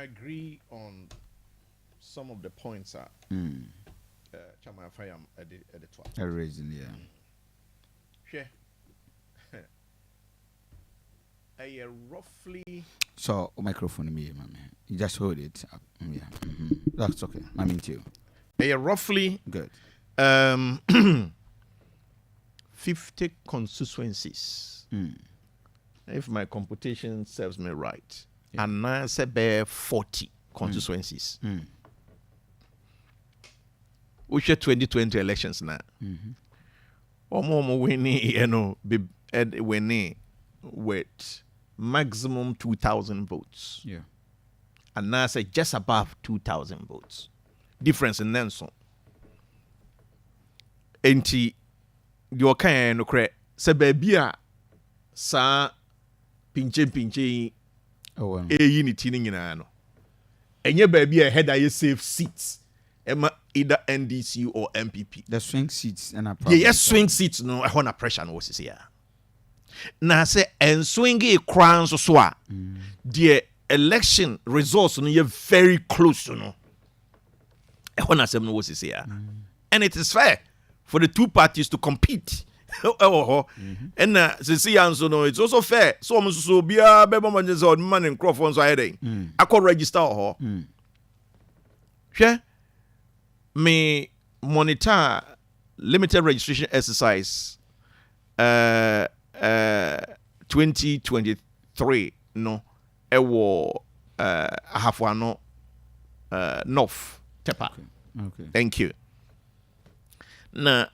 agree on some of the points. Chama Fayam at the top. A reason, yeah. Sure. Roughly. So, microphone me, man. You just hold it. Yeah. That's okay. I mean, too. Roughly. Good. 50 constituencies. If my computation serves me right. Yeah. And now say bear 40 constituencies. Which are 2020 elections now. Omo winning, winning with maximum 2,000 votes. Yeah. And now say just above 2,000 votes. Difference in Nelson. Enti your kind no cre se babia sa pinche unity ni nyina no. Enye babia head aye safe seats. Either NDC or MPP. The swing seats and yes, swing seats no I want pressure no was here. Na say and swingy crown so the election results no you very close to no. I want to no was here. And it is fair for the two parties to compete. And see answer no it's also fair. So almost so be a baby man and Crawford so I could register her. Sure. Me monitor limited registration exercise 2023 no ewo ahafwano north tepa. Okay. Thank you. Na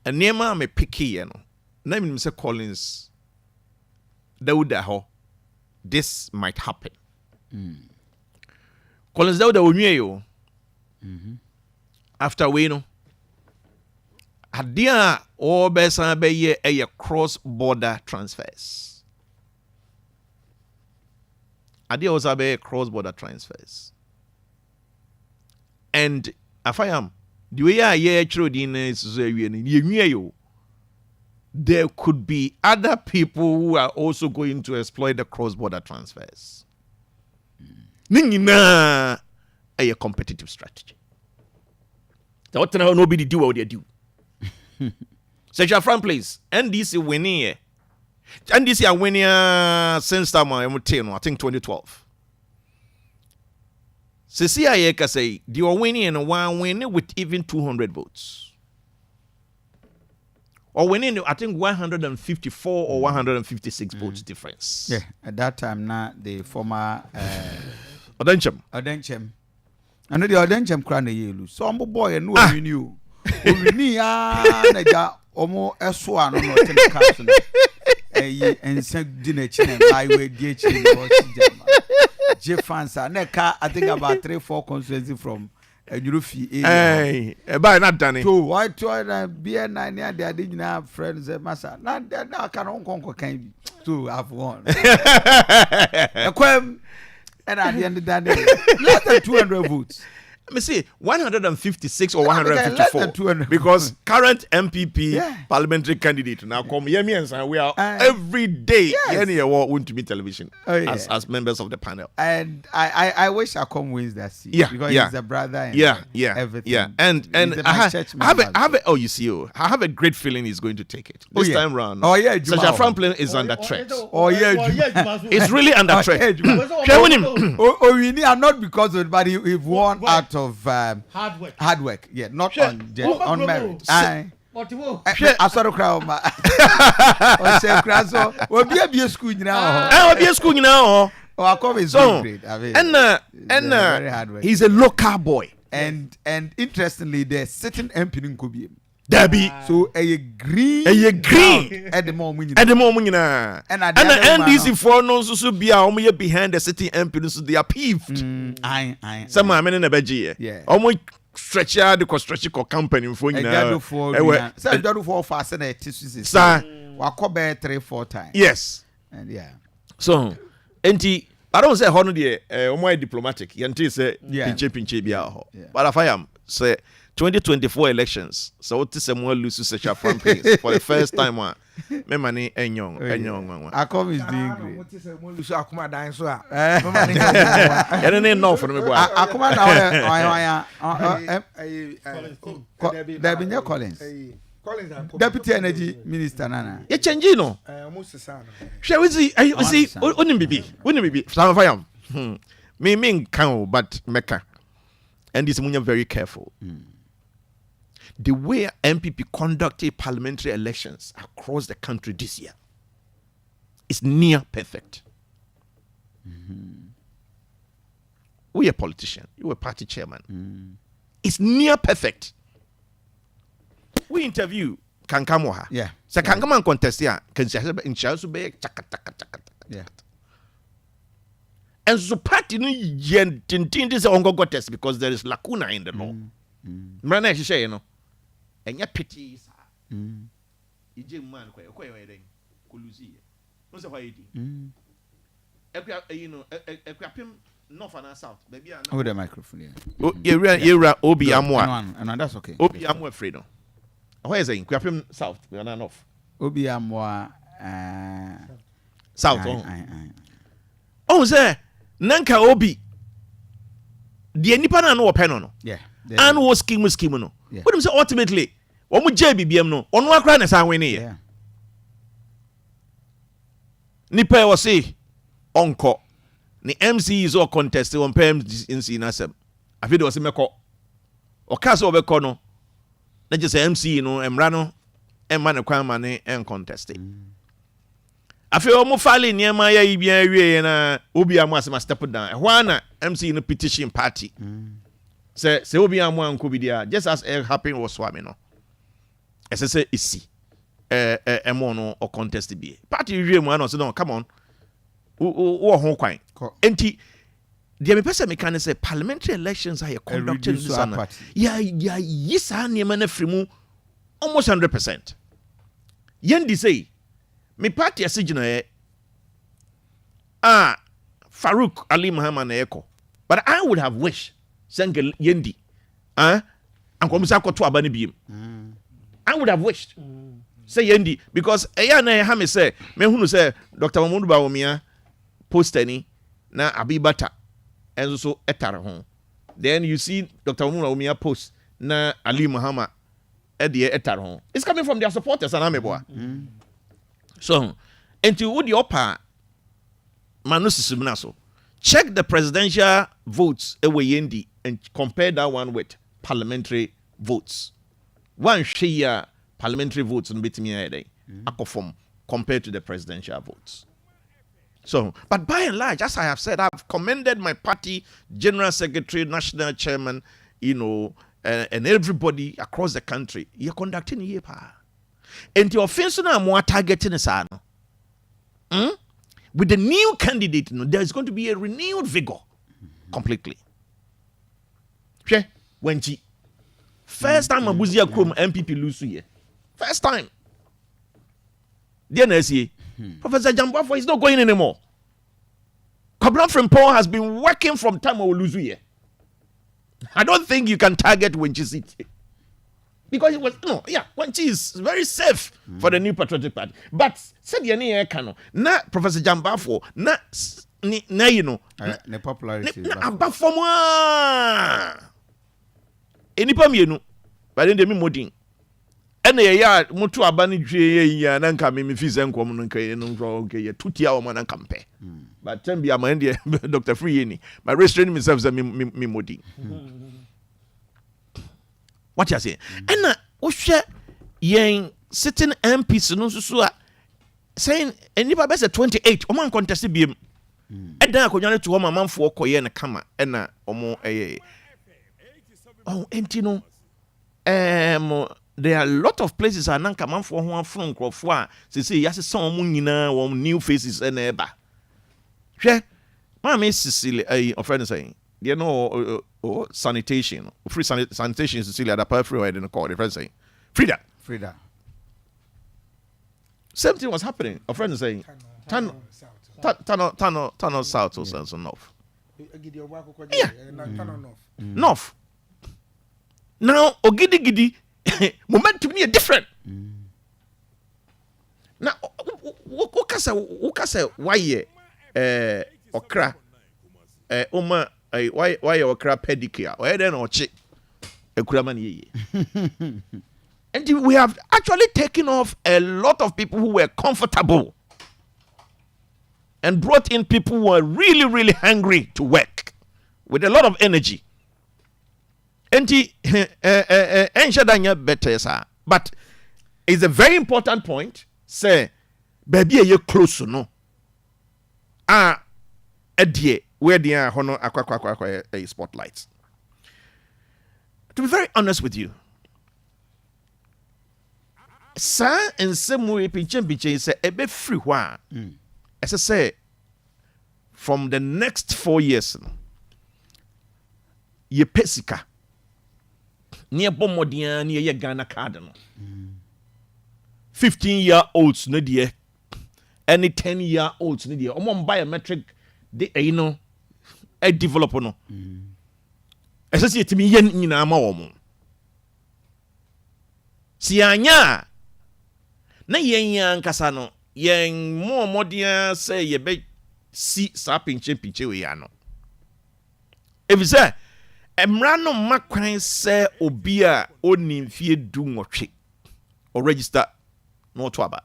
nneema me picky no na me say Collins Dauda ho this might happen. Collins Dauda onwie yo. After we know, adia or besan be a cross-border transfers. Adia also be cross-border transfers. And if I am the way I hear there could be other people who are also going to exploit the cross-border transfers. Ningina a competitive strategy. What nobody do what they do. Such a front place. NDC winning here. NDC are winning since time I think 2012. CIA can say they are winning and one winning with even 200 votes. Or winning, I think 154 or 156 votes difference. Yeah, at that time now the former Odenchem. I know the Odenchem crown yellow. Some boy and no one knew. We knew na omo eswa no ten captain. And send dinner chin highway DH Jefansa. Neka I think about 3-4 constituencies from Europe. Hey, by not done it. So why try and be a 9 year they didn't have friends massa. Not that now can uncle can to have won. And at the end of that day, less than 200 votes. Let me see, 156 or 154. Because current MPP parliamentary candidate now come here and we are every day want to be television as members of the panel. And I wish Akoma wins that seat. Because he's a brother and everything. Yeah. And I have a great feeling he's going to take it. This time round. Such a Franklin is under threat. It's really under threat. We are not because of it, but he won out of hard work. Yeah, not on merit. I saw the crowd. I said, "Crasso, we'll be a school now. I'll be a school now. Akoma is so great. And he's a local boy. And interestingly, the sitting MP in Kobe. Debbie, so a green at the moment. And NDC for no so be a behind the city MP, so they are peeved. Some men in a veggie. Yeah. Almost stretch out the construction company for you know. For fascinated. Sir, Wakobe 3-4 times. Yes. And so, NT, I don't say honor the more diplomatic. Yanti say pinche bia. But if I am say 2024 elections, so what is more lose such a front place for the first time me money enyong. Akoma is doing great. What is a more so Akoma dying so? And then no for me boy. Akoma now there be no Collins. Deputy Energy Minister Nana. You change no. Almost the son. Shall we see? I see. Wouldn't be. Some of I am. Me mean count, but Mecca. And this is very careful. The way MPP conducted parliamentary elections across the country this year is near perfect. We a politician. You a party chairman. It's near perfect. We interview Kankamoha. Yeah. So Kankaman contest here. Can she be Yeah. And so party no yen tintin this ongogo test because there is lacuna in the law. Mrana she say you know. And ya pity sa. Ije man kwa den koluzi. No say why you you know ekwapim north and south baby and with the microphone yeah. Area obi amwa. And that's okay. Obi amwa afraid no. Where is it? Ekwapim south we are not north. Obi amwa South. Oh say nanka obi the nipa na no open no. Yeah. And was scheme no. What do you say ultimately? Omo JBBM no. Ono akra na san wini ye. Nipa e say onko ni MC is all contest on MC na sem. Afi de o se meko. O ka so obeko no. Na je say MC no emra no emma ne kwan ma ne en contest. Afi omo file niema ya ibia awie na obi amu asema step down. Ehwa na MC no petition party. Say obi amu anko bi dia just as it happened was swami no. Ese say isi emo no o contest bi. Party wie mu no say no come on. Wo ho kwan. Enti the person me can say parliamentary elections are conducted in this anna. Yeah, yes niema na frimu almost 100%. Yendi say me party asigina Farouk Ali Muhammad Eko. But I would have wished Senga Yendi. And Komisa Kotu Abani Bim. I would have wished. Say Yendi. Because Ayana Hame say, me who say Dr. Mamundu Bawumia post any na Abibata and so etara home. Then you see Dr. Mamundu Bawumia post na Ali Muhammad at the etara home. It's coming from their supporters and Ameboa. So, until would your pa Manusi check the presidential votes away yendi and compare that one with parliamentary votes. One share parliamentary votes on bit me form compared to the presidential votes. So, but by and large, as I have said, I've commended my party general secretary, national chairman, and everybody across the country. You're conducting a pa. And the offense now more targeting is with the new candidate, there is going to be a renewed vigor completely. When first time Abuzia Krum MPP lose here. First time. DNSA. Professor Jambafo is not going anymore. Kablan from Paul has been working from time of lose here. I don't think you can target Wenchi City. Because it was Wenchi is very safe for the New Patriotic Party. But said the Kano, na Professor Jambafo, na you know, the popularity. Abafoma. Enipa mienu, but then the modin. And ya mutu abani dwe ya na nka me fi se nkom no nka no nka ye tutia o man nkampe. But then be amande Dr. Free ni. My restraining myself say me modin. What you say? And wo hwe yen sitting MPs no so a saying enipa be say 28 o man contest biem. Edan akonwa to ho manfo koye na kama na omo entino there are a lot of places and nanka man for one from crofwa say yes some nyina one new faces and eba hwe mama Cecilia of friend saying you know sanitation free sanitation Cecilia that part free in the call the friend saying Frida same thing was happening a friend saying tunnel south or so north north now ogidi momentum is different Now, ukasa why okra why okra pedicure or then ochi ekuraman ye. And we have actually taken off a lot of people who were comfortable and brought in people who were really, really hungry to work with a lot of energy. And but it's a very important point. Say, baby, you close to no. Edie, where they are, hono a spotlight. To be very honest with you, sir, in some way, pinche say a bit free one. As I say, from the next 4 years, ye pesika near Bomodia near ye Ghana cardinal. 15-year-olds no dear, any 10-year-olds no dear. Omon biometric, they a developer no. As I say to me, yen in a mom. Sianya. Na yen kasano yen more modia say ye be si sa pinche we ano. If you say emrano makwan say obi a oni mfie du nwotwe or register no to aba.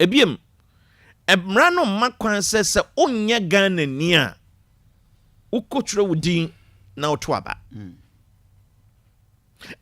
Ebiem emrano makwan say onye Ghana ni a ukotwere wudin na to aba.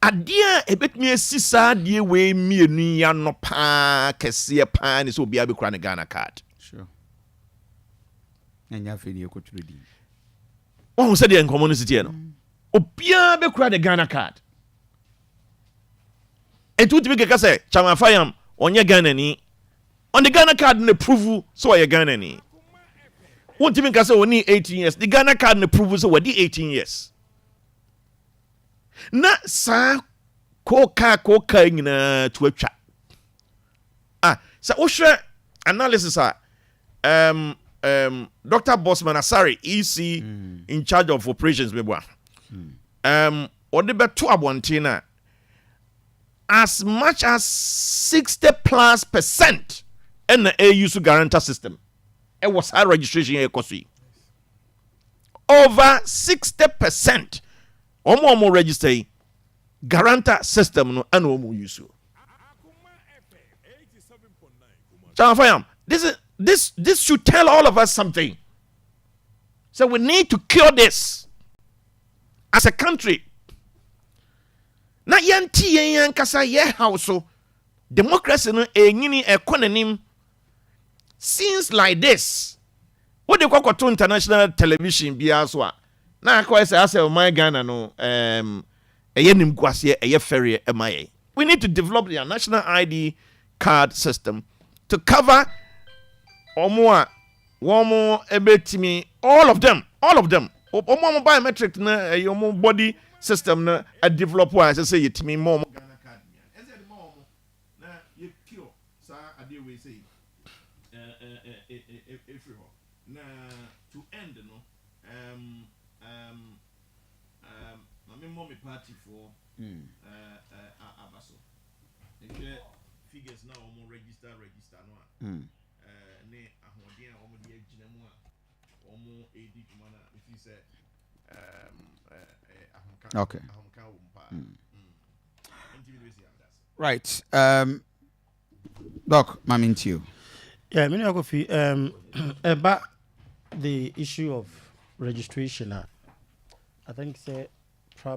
Adia ebetumi asisa adie we mienu ya no pa kese pa ni so obi abekura ne Ghana card. Sure. Enya feni ekotwere di. Oh, said the community no. Obi abekura ne Ghana card. Etu timi keka say Chama Fayam onye Ghana ni. On the Ghana card na prove so ye Ghana ni. Won timi keka say oni 18 years. The Ghana card na prove so we 18 years. Na sa koka nyina to atwa. Sa ohwe analysis Dr. Bosman Asari EC in charge of operations bebwa. Ode beto abontina as much as 60+% in the AU to guarantee system. It was high registration ekosi. Over 60%. Omo register guarantor system no and omo use. This should tell all of us something. So we need to cure this as a country. Na yanti yan kasa ye house democracy no enyini economy since like this. What they call to international television bia so a na akwa say my Ghana no eyenim kwase eye ferry emaye. We need to develop the national ID card system to cover omo ebetimi all of them omo biometric na omo body system na a develop why say yetimi more Ghana card as the more na you cure sa ade we say everywhere na to end no mommy party for abaso the figures now omo register no ne ahoden a omo de agina mu a omo edit mana if you say okay. Right. Doc, I'm into you. Yeah, many of about the issue of registration. I think say